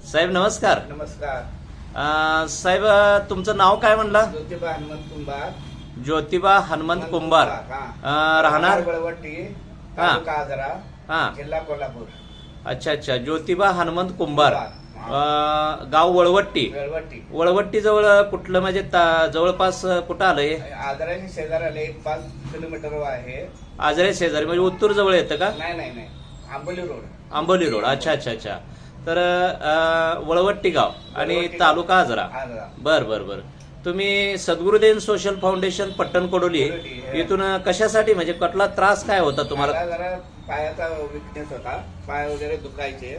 साहेब नमस्कार. नमस्कार. साहेब तुमचं नाव काय म्हणलं? ज्योतिबा हनुमंत कुंभार. ज्योतिबा हनुमंत कुंभार. राहणार वळवट्टी, तालुका आजरा, हा. जिल्हा कोल्हापूर. अच्छा अच्छा. ज्योतिबा हनुमंत कुंभार, गाव वळवट्टी. वळवट्टी जवळ कुठलं म्हणजे जवळपास कुठं आलंय? आजराच्या शेजाराला 5 किलोमीटर आहे. आजरे शेजारी म्हणजे उत्तूर जवळ येतं का? नाही, आंबोली रोड. आंबोली रोड. अच्छा अच्छा अच्छा. तर वळवट्टी गाव आणि तालुका आजरा. बर बर बर. तुम्ही सद्गुरुदेव सोशल फाउंडेशन पट्टण कोडोली इथून कशासाठी, म्हणजे कुठला त्रास काय होता तुम्हाला? जरा पायाचा विकनेस होता, पाय वगैरे दुखायचे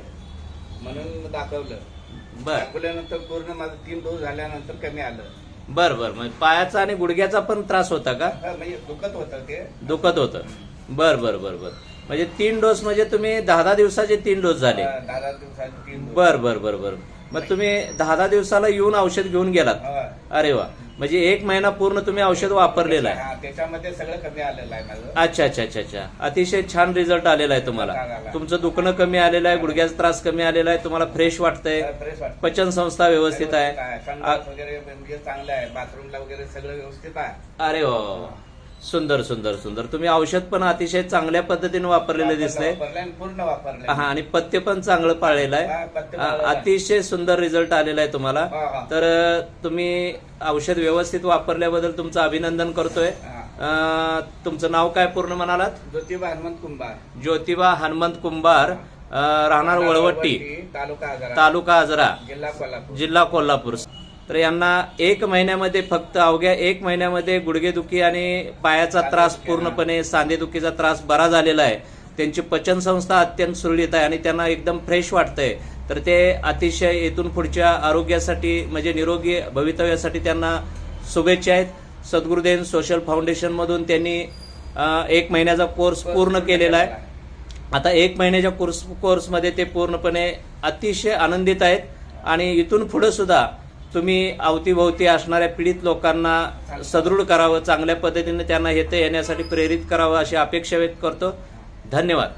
म्हणून दाखवलं. बर. दाखवल्यानंतर पूर्ण माझं 3 डोस झाल्यानंतर कमी आलं. बर बर. म्हणजे पायाचा आणि गुडघ्याचा पण त्रास होता का? म्हणजे दुखत होतं ते. दुखत होतं. बर बर बर बर. म्हणजे 3 डोस म्हणजे तुम्ही 10 दिवसाचे 3 डोस झाले. 10 दिवसाचे 3 डोस. बर बर बर बर. मग तुम्ही 10 दिवसाला येऊन औषध घेऊन गेलात? अरे वा. म्हणजे 1 महिना पूर्ण तुम्ही औषध वापरलेलं आहे. त्याच्यामध्ये सगळं कमी आलेलं आहे माझं. अच्छा अच्छा अच्छा अच्छा. अतिशय छान रिझल्ट आलेला आहे तुम्हाला. तुमचं दुखणं कमी आलेलं आहे, गुडघ्याचा त्रास कमी आलेला आहे, तुम्हाला फ्रेश वाटतंय, पचन संस्था व्यवस्थित आहे. संडास वगैरे म्हणजे चांगलं आहे, बाथरूमला वगैरे सगळं व्यवस्थित आहे. अरे वा. सुंदर सुंदर सुंदर. तुम्ही औषध पण अतिशय चांगल्या पद्धतीने वापरलेलं दिसतंय. पूर्ण वापरलं. हा. आणि पथ्य पण चांगलं पाळलेलं आहे. अतिशय सुंदर रिझल्ट आलेला आहे तुम्हाला. तर तुम्ही औषध व्यवस्थित वापरल्याबद्दल तुमचं अभिनंदन करतोय. तुमचं नाव काय पूर्ण म्हणालात? ज्योतिबा हनुमंत कुंभार. ज्योतिबा हनुमंत कुंभार, राहणार वळवट्टी, तालुका आजरा, जिल्हा कोल्हापूर. तर यांना 1 महिन्यामध्ये, फक्त अवघ्या 1 महिन्यामध्ये गुडघेदुखी आणि पायाचा त्रास पूर्णपणे, सांधेदुखीचा त्रास बरा झालेला आहे. त्यांची पचन संस्था अत्यंत सुरळीत आहे आणि त्यांना एकदम फ्रेश वाटतंय. तर ते अतिशय इथून पुढच्या आरोग्यासाठी, म्हणजे निरोगी भवितव्यासाठी त्यांना शुभेच्छा आहेत. सद्गुरुदेव सोशल फाउंडेशन मधून त्यांनी 1 महिन्याचा कोर्स पूर्ण केलेला आहे. आता 1 महिन्याच्या कोर्समध्ये ते पूर्णपणे अतिशय आनंदित आहेत. आणि इथून पुढे सुद्धा तुम्ही अवतीभोवती असणाऱ्या पीडित लोकांना सदृढ करावं, चांगल्या पद्धतीने त्यांना येण्यासाठी प्रेरित करावं अशी अपेक्षा व्यक्त करतो. धन्यवाद.